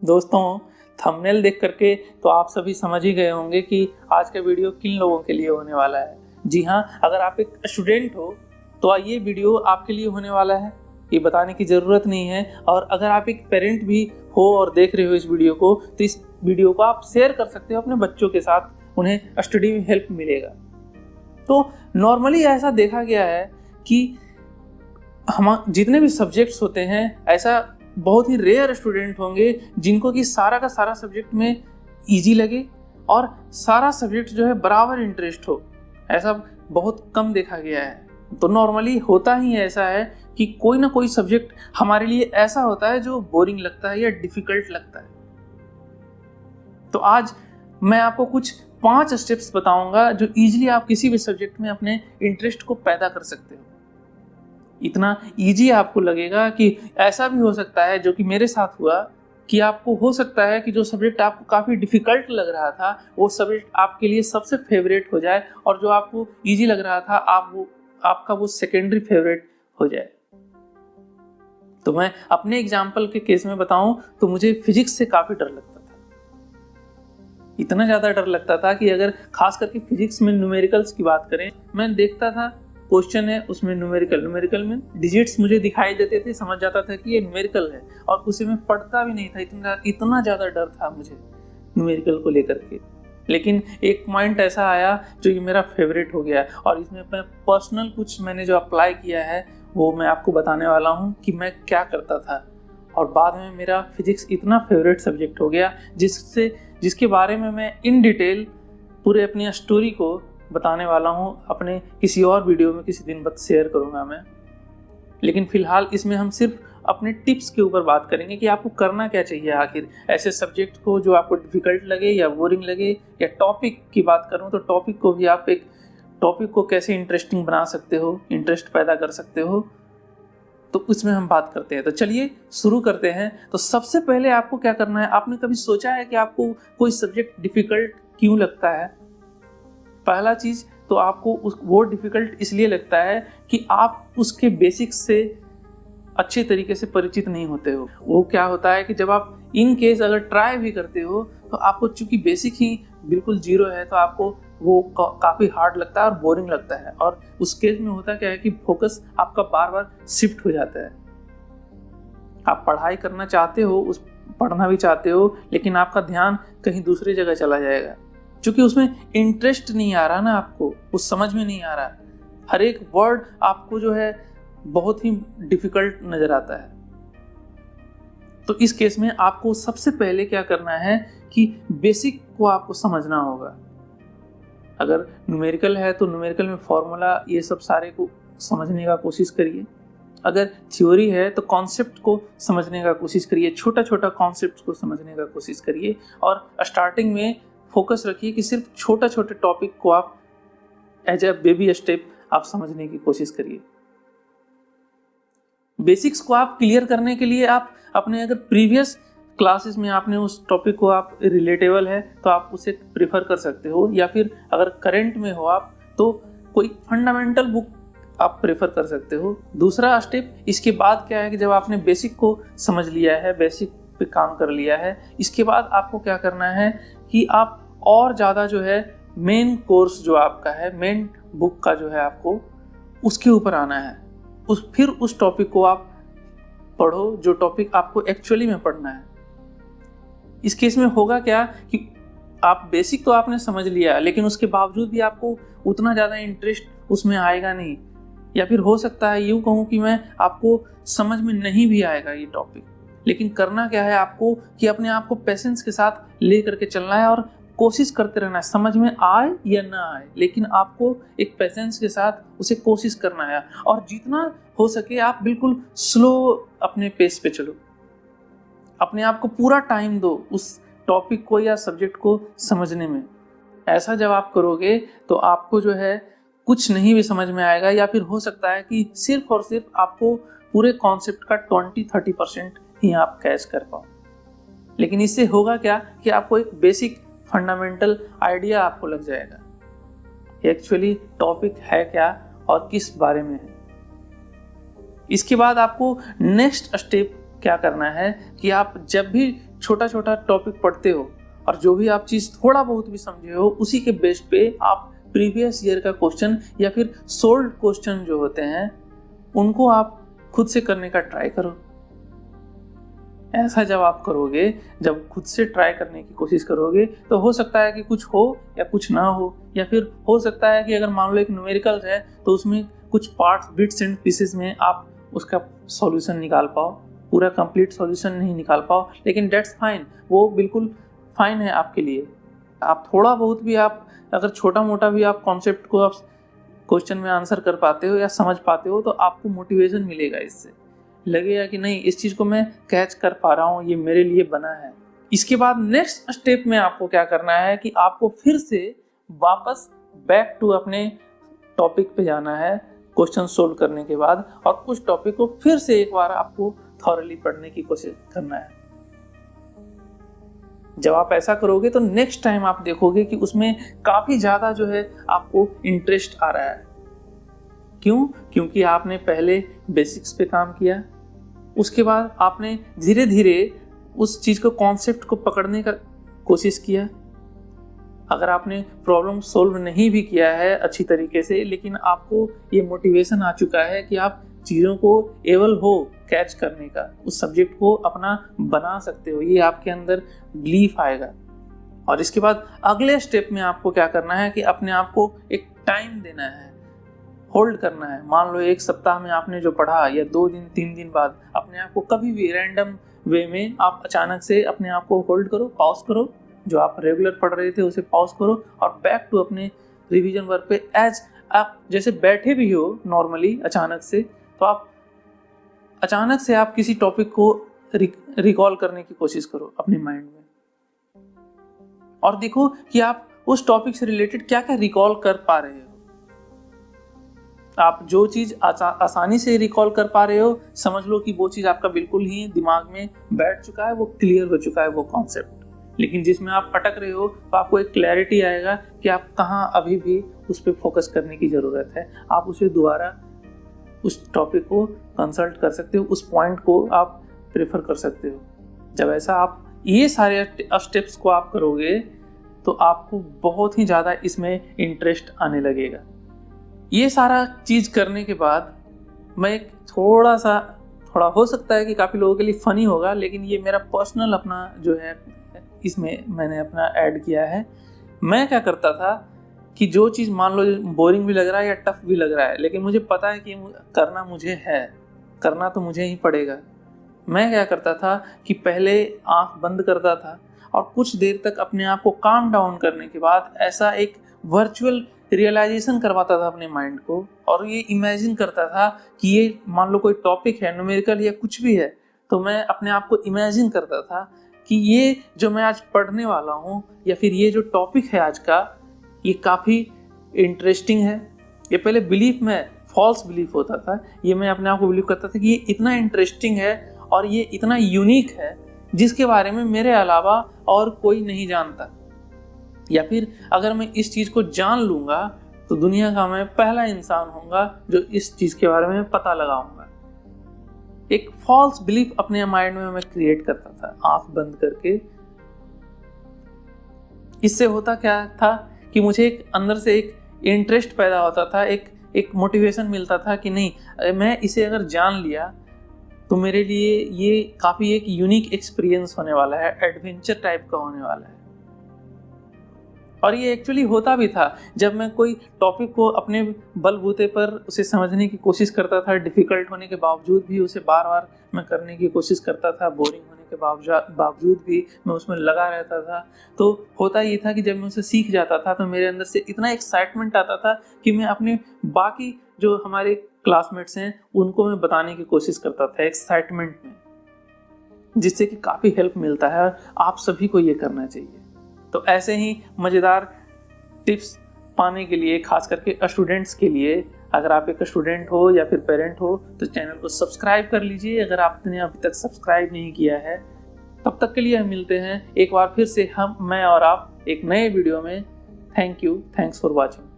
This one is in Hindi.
दोस्तों, थंबनेल देख करके तो आप सभी समझ ही गए होंगे कि आज का वीडियो किन लोगों के लिए होने वाला है। जी हाँ, अगर आप एक स्टूडेंट हो तो ये वीडियो आपके लिए होने वाला है, ये बताने की ज़रूरत नहीं है। और अगर आप एक पेरेंट भी हो और देख रहे हो इस वीडियो को, तो इस वीडियो को आप शेयर कर सकते हो अपने बच्चों के साथ, उन्हें स्टडी में हेल्प मिलेगा। तो नॉर्मली ऐसा देखा गया है कि हम जितने भी सब्जेक्ट्स होते हैं, ऐसा बहुत ही रेयर स्टूडेंट होंगे जिनको कि सारा का सारा सब्जेक्ट में इजी लगे और सारा सब्जेक्ट जो है बराबर इंटरेस्ट हो। ऐसा बहुत कम देखा गया है। तो नॉर्मली होता ही ऐसा है कि कोई ना कोई सब्जेक्ट हमारे लिए ऐसा होता है जो बोरिंग लगता है या डिफिकल्ट लगता है। तो आज मैं आपको कुछ 5 स्टेप्स बताऊंगा जो इजीली आप किसी भी सब्जेक्ट में अपने इंटरेस्ट को पैदा कर सकते हो। इतना इजी आपको लगेगा कि ऐसा भी हो सकता है, जो कि मेरे साथ हुआ, कि आपको हो सकता है कि जो सब्जेक्ट आपको काफ़ी डिफ़िकल्ट लग रहा था वो सब्जेक्ट आपके लिए सबसे फेवरेट हो जाए, और जो आपको इजी लग रहा था आपका वो सेकेंडरी फेवरेट हो जाए। तो मैं अपने एग्जाम्पल के केस में बताऊं तो मुझे फिजिक्स से काफ़ी डर लगता था। इतना ज़्यादा डर लगता था कि अगर खास करके फिजिक्स में न्यूमेरिकल्स की बात करें, मैं देखता था क्वेश्चन है उसमें न्यूमेरिकल में डिजिट्स मुझे दिखाई देते थे, समझ जाता था कि ये न्यूमेरिकल है, और उसे मैं पढ़ता भी नहीं था। इतना ज़्यादा डर था मुझे न्यूमेरिकल को लेकर के। लेकिन एक पॉइंट ऐसा आया जो कि मेरा फेवरेट हो गया, और इसमें मैं पर्सनल कुछ मैंने जो अप्लाई किया है वो मैं आपको बताने वाला हूँ कि मैं क्या करता था। और बाद में मेरा फिजिक्स इतना फेवरेट सब्जेक्ट हो गया जिसके बारे में मैं इन डिटेल पूरे अपनी स्टोरी को बताने वाला हूँ अपने किसी और वीडियो में, किसी दिन बाद शेयर करूँगा मैं। लेकिन फ़िलहाल इसमें हम सिर्फ अपने टिप्स के ऊपर बात करेंगे कि आपको करना क्या चाहिए आखिर ऐसे सब्जेक्ट को जो आपको डिफ़िकल्ट लगे या बोरिंग लगे। या टॉपिक की बात करूँ तो टॉपिक को भी आप एक टॉपिक को कैसे इंटरेस्टिंग बना सकते हो, इंटरेस्ट पैदा कर सकते हो, तो उसमें हम बात करते हैं। तो चलिए शुरू करते हैं। तो सबसे पहले आपको क्या करना है, आपने कभी सोचा है कि आपको कोई सब्जेक्ट डिफ़िकल्ट क्यों लगता है? पहला चीज़ तो आपको वो डिफ़िकल्ट इसलिए लगता है कि आप उसके बेसिक्स से अच्छे तरीके से परिचित नहीं होते हो। वो क्या होता है कि जब आप इन केस अगर ट्राई भी करते हो तो आपको चूंकि बेसिक ही बिल्कुल जीरो है, तो आपको वो काफ़ी हार्ड लगता है और बोरिंग लगता है। और उस केस में होता क्या है कि फोकस आपका बार बार शिफ्ट हो जाता है। आप पढ़ाई करना चाहते हो, पढ़ना भी चाहते हो, लेकिन आपका ध्यान कहीं दूसरी जगह चला जाएगा, क्योंकि उसमें इंटरेस्ट नहीं आ रहा ना, आपको उस समझ में नहीं आ रहा। हर एक वर्ड आपको जो है बहुत ही डिफिकल्ट नजर आता है। तो इस केस में आपको सबसे पहले क्या करना है कि बेसिक को आपको समझना होगा। अगर न्यूमेरिकल है तो न्यूमेरिकल में फॉर्मूला ये सब सारे को समझने का कोशिश करिए। अगर थ्योरी है तो कॉन्सेप्ट को समझने का कोशिश करिए, छोटा छोटा कॉन्सेप्ट को समझने का कोशिश करिए। और स्टार्टिंग में फोकस रखिए कि सिर्फ छोटा छोटे टॉपिक को आप एज ए बेबी स्टेप आप समझने की कोशिश करिए। बेसिक्स को आप क्लियर करने के लिए आप अपने अगर प्रीवियस क्लासेस में आपने उस टॉपिक को आप रिलेटेबल है तो आप उसे प्रेफर कर सकते हो, या फिर अगर करंट में हो आप तो कोई फंडामेंटल बुक आप प्रेफर कर सकते हो। दूसरा स्टेप इसके बाद क्या है कि जब आपने बेसिक को समझ लिया है, बेसिक पे काम कर लिया है, इसके बाद आपको क्या करना है कि आप और ज़्यादा जो है मेन कोर्स जो आपका है, मेन बुक का जो है आपको उसके ऊपर आना है। फिर उस टॉपिक को आप पढ़ो जो टॉपिक आपको एक्चुअली में पढ़ना है। इस केस में होगा क्या कि आप बेसिक तो आपने समझ लिया, लेकिन उसके बावजूद भी आपको उतना ज़्यादा इंटरेस्ट उसमें आएगा नहीं, या फिर हो सकता है यूँ कहूँ कि मैं आपको समझ में नहीं भी आएगा ये टॉपिक। लेकिन करना क्या है आपको कि अपने आप को पेशेंस के साथ ले करके चलना है और कोशिश करते रहना है, समझ में आए या ना आए, लेकिन आपको एक पेशेंस के साथ उसे कोशिश करना है। और जितना हो सके आप बिल्कुल स्लो अपने पेस पे चलो, अपने आप को पूरा टाइम दो उस टॉपिक को या सब्जेक्ट को समझने में। ऐसा जब आप करोगे तो आपको जो है कुछ नहीं भी समझ में आएगा, या फिर हो सकता है कि सिर्फ और सिर्फ आपको पूरे कॉन्सेप्ट का 20-30% ही आप कैच कर पाओ। लेकिन इससे होगा क्या कि आपको एक बेसिक फंडामेंटल आइडिया आपको लग जाएगा एक्चुअली टॉपिक है क्या और किस बारे में है। इसके बाद आपको नेक्स्ट स्टेप क्या करना है कि आप जब भी छोटा छोटा टॉपिक पढ़ते हो और जो भी आप चीज़ थोड़ा बहुत भी समझे हो उसी के बेस पे आप प्रीवियस ईयर का क्वेश्चन या फिर सोल्ड क्वेश्चन जो होते हैं उनको आप खुद से करने का ट्राई करो। ऐसा जब आप करोगे, जब खुद से ट्राई करने की कोशिश करोगे, तो हो सकता है कि कुछ हो या कुछ ना हो, या फिर हो सकता है कि अगर मान लो एक न्यूमेरिकल्स है तो उसमें कुछ पार्ट्स, बिट्स एंड पीसेस में आप उसका सॉल्यूशन निकाल पाओ, पूरा कंप्लीट सॉल्यूशन नहीं निकाल पाओ, लेकिन डेट्स फाइन, वो बिल्कुल फाइन है आपके लिए। आप थोड़ा बहुत भी, आप अगर छोटा मोटा भी आप कॉन्सेप्ट को आप क्वेश्चन में आंसर कर पाते हो या समझ पाते हो तो आपको मोटिवेशन मिलेगा, इससे लगेगा कि नहीं इस चीज़ को मैं कैच कर पा रहा हूँ, ये मेरे लिए बना है। इसके बाद नेक्स्ट स्टेप में आपको क्या करना है कि आपको फिर से वापस बैक टू अपने टॉपिक पे जाना है क्वेश्चन सोल्व करने के बाद, और उस टॉपिक को फिर से एक बार आपको थॉरली पढ़ने की कोशिश करना है। जब आप ऐसा करोगे तो नेक्स्ट टाइम आप देखोगे कि उसमें काफ़ी ज़्यादा जो है आपको इंटरेस्ट आ रहा है। क्यों? क्योंकि आपने पहले बेसिक्स पे काम किया, उसके बाद आपने धीरे धीरे उस चीज़ को, कॉन्सेप्ट को पकड़ने का कोशिश किया। अगर आपने प्रॉब्लम सोल्व नहीं भी किया है अच्छी तरीके से, लेकिन आपको ये मोटिवेशन आ चुका है कि आप चीज़ों को एबल हो कैच करने का, उस सब्जेक्ट को अपना बना सकते हो, ये आपके अंदर बिलीफ आएगा। और इसके बाद अगले स्टेप में आपको क्या करना है कि अपने आप को एक टाइम देना है, होल्ड करना है। मान लो एक सप्ताह में आपने जो पढ़ा या 2 दिन 3 दिन बाद अपने आप को कभी भी रैंडम वे में आप अचानक से अपने आप को होल्ड करो, पॉज करो, जो आप रेगुलर पढ़ रहे थे उसे पॉज करो और बैक टू अपने रिवीजन वर्क पे। एज आप जैसे बैठे भी हो नॉर्मली अचानक से, तो आप अचानक से आप किसी टॉपिक को रिकॉल करने की कोशिश करो अपने माइंड में, और देखो कि आप उस टॉपिक से रिलेटेड क्या क्या रिकॉल कर पा रहे हो। आप जो चीज़ आसानी से रिकॉल कर पा रहे हो, समझ लो कि वो चीज़ आपका बिल्कुल ही दिमाग में बैठ चुका है, वो क्लियर हो चुका है वो कॉन्सेप्ट। लेकिन जिसमें आप अटक रहे हो तो आपको एक क्लैरिटी आएगा कि आप कहाँ अभी भी उस पर फोकस करने की ज़रूरत है। आप उसे दोबारा उस टॉपिक को कंसल्ट कर सकते हो, उस पॉइंट को आप प्रेफर कर सकते हो। जब ऐसा आप ये सारे स्टेप्स को आप करोगे तो आपको बहुत ही ज़्यादा इसमें इंटरेस्ट आने लगेगा। ये सारा चीज़ करने के बाद मैं एक थोड़ा हो सकता है कि काफ़ी लोगों के लिए फ़नी होगा, लेकिन ये मेरा पर्सनल अपना जो है, इसमें मैंने अपना ऐड किया है। मैं क्या करता था कि जो चीज़ मान लो बोरिंग भी लग रहा है या टफ भी लग रहा है, लेकिन मुझे पता है कि करना मुझे है, करना तो मुझे ही पड़ेगा। मैं क्या करता था कि पहले आँख बंद करता था और कुछ देर तक अपने आप को काम डाउन करने के बाद ऐसा एक वर्चुअल रियलाइजेशन करवाता था अपने माइंड को, और ये इमेजिन करता था कि ये मान लो कोई टॉपिक है, न्यूमेरिकल या कुछ भी है, तो मैं अपने आप को इमेजिन करता था कि ये जो मैं आज पढ़ने वाला हूँ या फिर ये जो टॉपिक है आज का, ये काफ़ी इंटरेस्टिंग है। ये पहले बिलीफ में फॉल्स बिलीफ होता था, ये मैं अपने आप को बिलीव करता था कि ये इतना इंटरेस्टिंग है और ये इतना यूनिक है जिसके बारे में मेरे अलावा और कोई नहीं जानता, या फिर अगर मैं इस चीज़ को जान लूँगा तो दुनिया का मैं पहला इंसान होऊंगा जो इस चीज़ के बारे में पता लगाऊंगा। एक फॉल्स बिलीफ अपने माइंड में मैं क्रिएट करता था आंख बंद करके। इससे होता क्या था कि मुझे एक अंदर से एक इंटरेस्ट पैदा होता था, एक मोटिवेशन मिलता था कि नहीं, मैं इसे अगर जान लिया तो मेरे लिए ये काफ़ी एक यूनिक एक्सपीरियंस होने वाला है, एडवेंचर टाइप का होने वाला है। और ये एक्चुअली होता भी था। जब मैं कोई टॉपिक को अपने बलबूते पर उसे समझने की कोशिश करता था, डिफ़िकल्ट होने के बावजूद भी उसे बार बार मैं करने की कोशिश करता था, बोरिंग होने के बावजूद भी मैं उसमें लगा रहता था, तो होता ये था कि जब मैं उसे सीख जाता था तो मेरे अंदर से इतना एक्साइटमेंट आता था कि मैं अपने बाकी जो हमारे क्लासमेट्स हैं उनको मैं बताने की कोशिश करता था एक्साइटमेंट में, जिससे कि काफ़ी हेल्प मिलता है और आप सभी को ये करना चाहिए। तो ऐसे ही मज़ेदार टिप्स पाने के लिए, खास करके स्टूडेंट्स के लिए, अगर आप एक स्टूडेंट हो या फिर पेरेंट हो तो चैनल को सब्सक्राइब कर लीजिए अगर आपने अभी तक सब्सक्राइब नहीं किया है। तब तक के लिए हम मिलते हैं एक बार फिर से, मैं और आप एक नए वीडियो में। Thank you, thanks for watching.